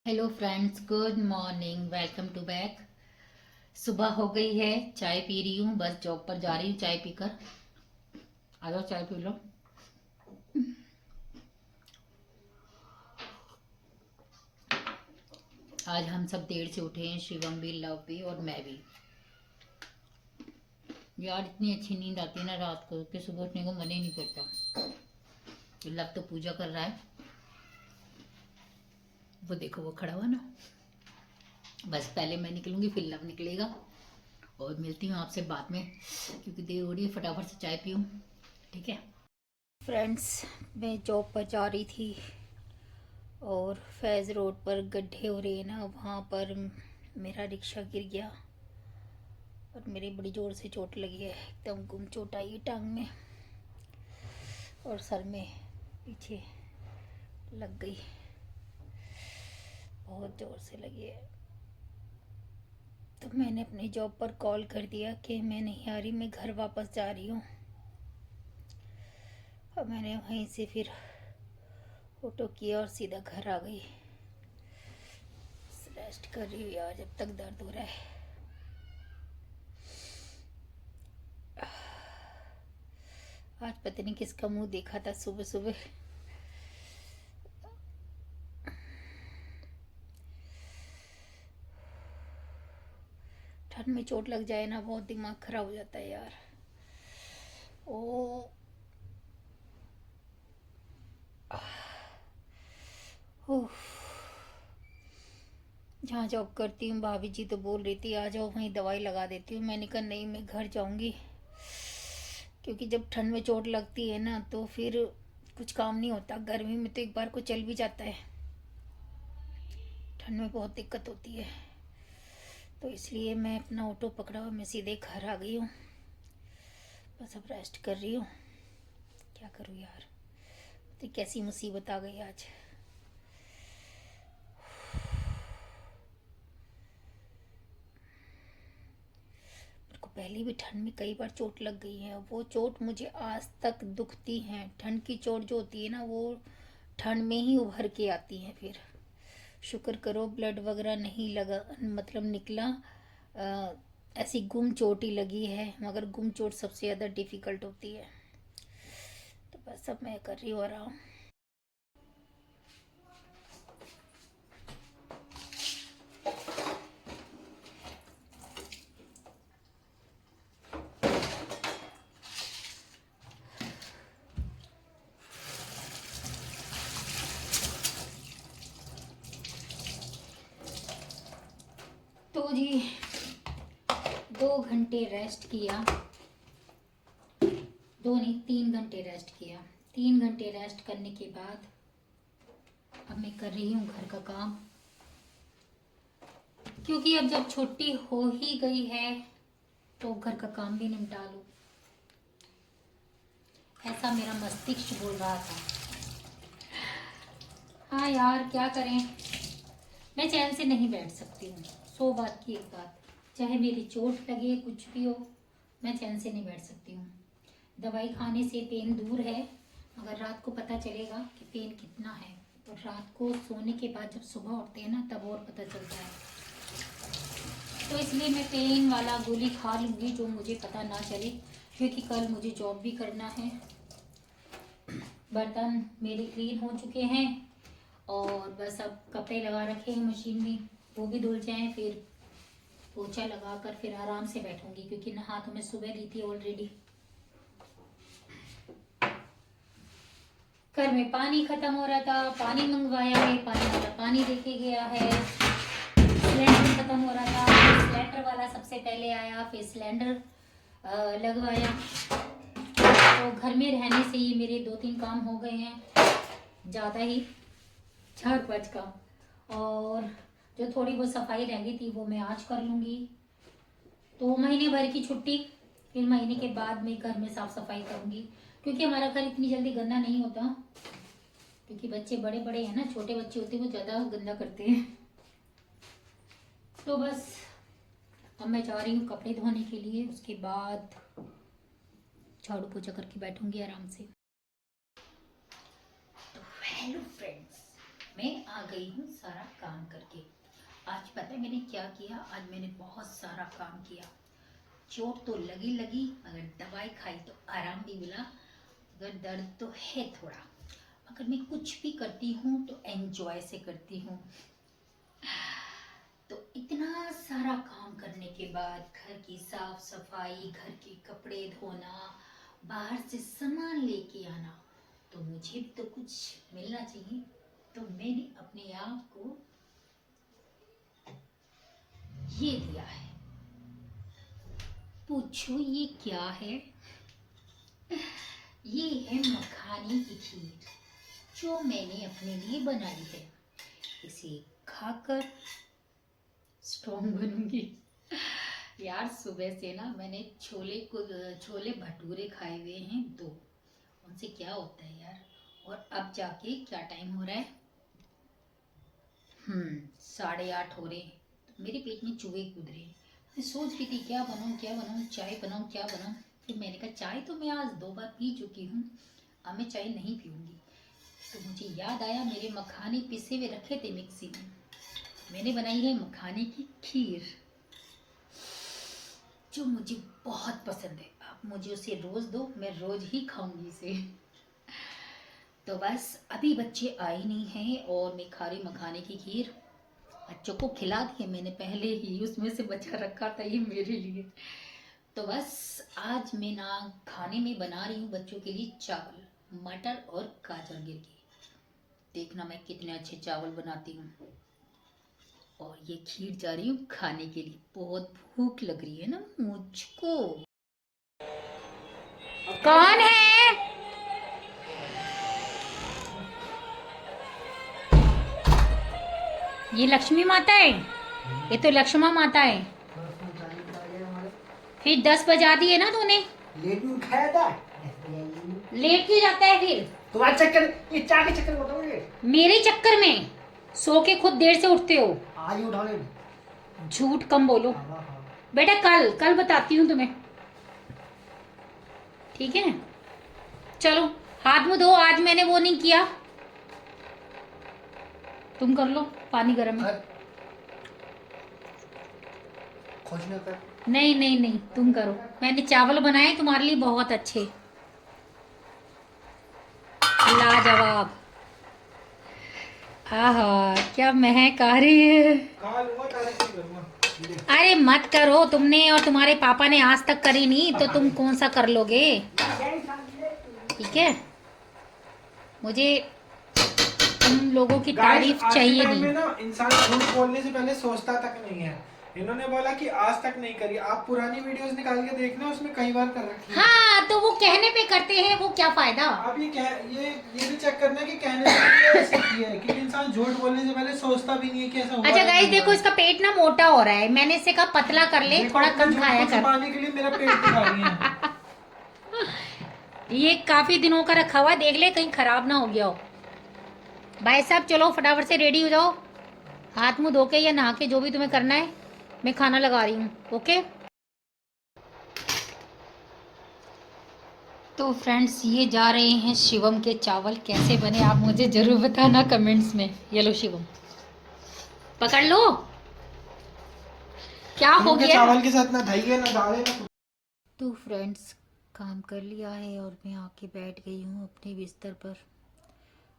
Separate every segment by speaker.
Speaker 1: Hello friends, good morning, welcome to back. सुबह हो गई है, चाय पी रही हूँ। बस जॉब पर जा रही हूँ चाय पीकर। आ जाओ, चाय पी लो। आज हम सब देर से उठे हैं, शिवम भी, लव भी और मैं भी। यार इतनी अच्छी नींद आती है ना रात को कि सुबह उठने को मन ही नहीं करता। लव तो पूजा कर रहा है, वो देखो वो खड़ा हुआ ना। बस पहले मैं निकलूंगी फिर लव निकलेगा। और मिलती हूँ आपसे बाद में, क्योंकि देर हो रही है। फटाफट से चाय पीऊँ, ठीक है फ्रेंड्स। मैं जॉब पर जा रही थी और फैज़ रोड पर गड्ढे हो रहे हैं ना, वहाँ पर मेरा रिक्शा गिर गया और मेरी बड़ी ज़ोर से चोट लगी है। एकदम गुम चोट आई है टांग में और सर में पीछे लग गई, बहुत ज़ोर से लगी है। तो मैंने अपनी जॉब पर कॉल कर दिया कि मैं नहीं आ रही, मैं घर वापस जा रही हूँ। और मैंने वहीं से फिर ऑटो किया और सीधा घर आ गई। रेस्ट कर रही हूँ यार, जब तक दर्द हो रहा है। आज पता नहीं किसका मुंह देखा था सुबह सुबह। ठंड में चोट लग जाए ना, बहुत दिमाग खराब हो जाता है यार। ओ उफ। जहाँ जॉब करती हूँ भाभी जी तो बोल रही थी आ जाओ वहीं दवाई लगा देती हूँ। मैंने कहा नहीं, मैं घर जाऊंगी, क्योंकि जब ठंड में चोट लगती है ना तो फिर कुछ काम नहीं होता। गर्मी में तो एक बार को चल भी जाता है, ठंड में बहुत दिक्कत होती है। तो इसलिए मैं अपना ऑटो पकड़ा और मैं सीधे घर आ गई हूँ। बस अब रेस्ट कर रही हूँ। क्या करूँ यार, तो कैसी मुसीबत आ गई आज। मेरे को पहले भी ठंड में कई बार चोट लग गई है, वो चोट मुझे आज तक दुखती है। ठंड की चोट जो होती है ना, वो ठंड में ही उभर के आती है फिर। शुक्र करो ब्लड वगैरह नहीं लगा, मतलब निकला। ऐसी गुम चोट ही लगी है, मगर गुम चोट सबसे ज़्यादा डिफ़िकल्ट होती है। तो बस अब मैं कर रही हूँ आराम। तो जी 2 घंटे रेस्ट किया, 2 नहीं 3 घंटे रेस्ट किया। 3 घंटे रेस्ट करने के बाद अब मैं कर रही हूँ घर का काम, क्योंकि अब जब छुट्टी हो ही गई है तो घर का काम भी निपटा लूँ, ऐसा मेरा मस्तिष्क बोल रहा था। हाँ यार क्या करें, मैं चैन से नहीं बैठ सकती हूँ। 100 बात की एक बात, चाहे मेरी चोट लगे कुछ भी हो, मैं चैन से नहीं बैठ सकती हूँ। दवाई खाने से पेन दूर है, मगर रात को पता चलेगा कि पेन कितना है। और रात को सोने के बाद जब सुबह उठते हैं ना, तब और पता चलता है। तो इसलिए मैं पेन वाला गोली खा लूँगी, जो मुझे पता ना चले, क्योंकि कल मुझे जॉब भी करना है। बर्तन मेरे क्लीन हो चुके हैं और बस अब कपड़े लगा रखे हैं मशीन में, वो भी धुल जाएं, फिर पोछा लगा कर फिर आराम से बैठूंगी, क्योंकि नहा तो मैं सुबह ली थी ऑलरेडी। घर में पानी खत्म हो रहा था, पानी मंगवाया है, पानी वाला पानी देके गया है। सिलेंडर खत्म हो रहा था, सिलेंडर वाला सबसे पहले आया, फिर सिलेंडर लगवाया। तो घर में रहने से ही मेरे 2-3 काम हो गए हैं, ज़्यादा ही 4-5 काम। और जो थोड़ी बहुत सफाई रह गई थी वो मैं आज कर लूँगी। तो महीने भर की छुट्टी, फिर महीने के बाद मैं घर में साफ सफाई करूँगी, क्योंकि हमारा घर इतनी जल्दी गंदा नहीं होता, क्योंकि बच्चे बड़े बड़े हैं ना, छोटे बच्चे होते हैं वो ज़्यादा गंदा करते हैं। तो बस अब मैं जा रही हूँ कपड़े धोने के लिए, उसके बाद झाड़ू पोछा करके बैठूंगी आराम से। तो हेलो फ्रेंड्स, मैं आ गई हूँ सारा काम करके। आज पता है मैंने क्या किया? आज मैंने बहुत सारा काम किया। चोट तो लगी लगी, मगर दवाई खाई तो आराम भी मिला। मगर दर्द तो है थोड़ा। अगर मैं कुछ भी करती हूँ तो एंजॉय से करती हूँ। तो इतना सारा काम करने के बाद घर की साफ सफाई, घर के कपड़े धोना, बाहर से सामान लेके आना, तो मुझे भी तो कुछ मिलना चाहिए। तो मैंने अपने आप को ये दिया है। पूछो ये क्या है? ये है मखानी की खीर, जो मैंने अपने लिए बनाई है। इसे खाकर स्ट्रॉन्ग बनूंगी। यार सुबह से ना मैंने छोले भटूरे खाए हुए हैं 2। उनसे क्या होता है यार? और अब जाके क्या टाइम हो रहा है? 8:30 हो रहे हैं। तो मेरे पेट में चूहे कूद रहे हैं। मैं सोच रही थी क्या बनाऊं, चाय बनाऊं, क्या बनाऊं। फिर मैंने कहा चाय तो मैं आज 2 बार पी चुकी हूँ, अब मैं चाय नहीं पीऊंगी। तो मुझे याद आया मेरे मखाने पिसे हुए रखे थे मिक्सी में। मैंने बनाई है मखाने की खीर, जो मुझे बहुत पसंद है। आप मुझे उसे रोज दो, मैं रोज ही खाऊंगी इसे। तो बस अभी बच्चे आए नहीं हैं और मैं खा रही मखाने की खीर। बच्चों को खिला दी है मैंने पहले ही, उसमें से बचा रखा था ये मेरे लिए। तो बस आज मैं ना खाने में बना रही हूँ बच्चों के लिए चावल, मटर और गाजर गिर के। देखना मैं कितने अच्छे चावल बनाती हूँ। और ये खीर जा रही हूँ खाने के लिए। बहुत भूख लग रही है ना मुझको। कौन है? ये लक्ष्मी माता है। ये तो लक्ष्मा माता है। फिर 10 बजा दिए ना तूने।
Speaker 2: लेट भी उठाया था।
Speaker 1: लेट क्यों जाता है फिर?
Speaker 2: तुम्हारा चक्कर, ये चाय के चक्कर बताओ मुझे।
Speaker 1: मेरे चक्कर में सो के खुद देर से उठते हो।
Speaker 2: आज ही उठा ले।
Speaker 1: झूठ कम बोलो बेटा। कल कल बताती हूँ तुम्हें, ठीक है? चलो हाथ मुंह धो। आज मैंने वो नहीं किया, तुम कर लो। पानी गर्म है।
Speaker 2: खुश ना कर।
Speaker 1: नहीं नहीं नहीं, तुम करो। मैंने चावल बनाए तुम्हारे लिए बहुत अच्छे, लाजवाब। आहा क्या महक आ रही है। अरे मत करो, तुमने और तुम्हारे पापा ने आज तक करी नहीं, तो तुम कौन सा कर लोगे? ठीक है, मुझे तुम लोगों की तारीफ चाहिए नहीं।
Speaker 3: में ना इंसान झूठ बोलने से पहले सोचता तक नहीं है। इन्होंने बोला कि आज तक नहीं करी। आप पुरानी वीडियोस निकाल के देखना, उसमें कई बार कर रखी है।
Speaker 1: हाँ तो वो कहने पे करते हैं, वो क्या फायदा?
Speaker 3: अब ये भी चेक करना कि कहने से ऐसे किया है, क्योंकि इंसान झूठ बोलने से पहले सोचता भी नहीं है कि ऐसा हुआ।
Speaker 1: अच्छा गाइस देखो, इसका पेट ना मोटा हो रहा है। मैंने इसे कहा पतला कर ले, थोड़ा कम खाया कर।
Speaker 3: छुपाने के लिए मेरा पेट दिखा रही है।
Speaker 1: ये काफी दिनों का रखा हुआ है, देख ले कहीं खराब ना हो गया हो। भाई साहब चलो फटाफट से रेडी हो जाओ, हाथ मुंह धो के या नहा के, जो भी तुम्हें करना है। मैं खाना लगा रही हूँ, ओके? तो फ्रेंड्स ये जा रहे हैं शिवम के चावल। कैसे बने आप मुझे जरूर बताना कमेंट्स में। ये लो शिवम, पकड़ लो। क्या हो गया?
Speaker 3: चावल के साथ ना दही है ना दाल है ना।
Speaker 1: तो फ्रेंड्स काम कर लिया है और मैं आके बैठ गई हूँ अपने बिस्तर पर।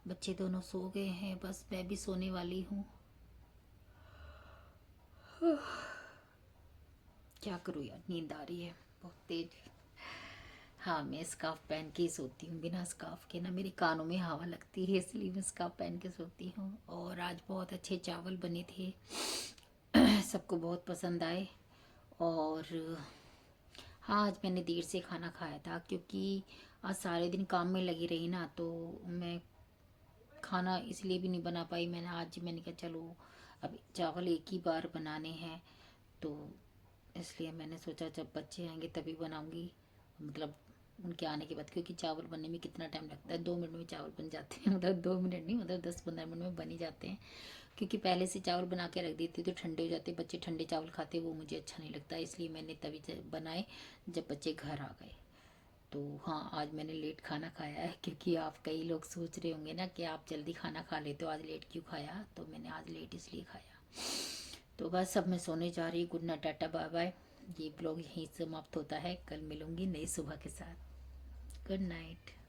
Speaker 1: बच्चे दोनों सो गए हैं, बस मैं भी सोने वाली हूँ। क्या करूँ यार, नींद आ रही है बहुत तेज। हाँ मैं स्कार्फ पहन के ही सोती हूँ, बिना स्कार्फ के ना मेरे कानों में हवा लगती है, इसलिए मैं स्कार्फ पहन के सोती हूँ। और आज बहुत अच्छे चावल बने थे, सबको बहुत पसंद आए। और हाँ आज मैंने देर से खाना खाया था, क्योंकि आज सारे दिन काम में लगी रही ना, तो मैं खाना इसलिए भी नहीं बना पाई। मैंने कहा चलो अब चावल एक ही बार बनाने हैं, तो इसलिए मैंने सोचा जब बच्चे आएंगे तभी बनाऊंगी, मतलब उनके आने के बाद। क्योंकि चावल बनने में कितना टाइम लगता है, 2 मिनट में चावल बन जाते हैं। मतलब 2 मिनट नहीं, मतलब 10-15 मिनट में बन ही जाते हैं। क्योंकि पहले से चावल बना के रख देती तो ठंडे हो जाते, बच्चे ठंडे चावल खाते, वो मुझे अच्छा नहीं लगता। इसलिए मैंने तभी बनाए जब बच्चे घर आ गए। तो हाँ, आज मैंने लेट खाना खाया है, क्योंकि आप कई लोग सोच रहे होंगे ना कि आप जल्दी खाना खा लेते हो, आज लेट क्यों खाया। तो मैंने आज लेट इसलिए खाया। तो बस अब मैं सोने जा रही। Good night, tata, bye bye. ये ब्लॉग यहीं समाप्त होता है। कल मिलूंगी नई सुबह के साथ। Good night.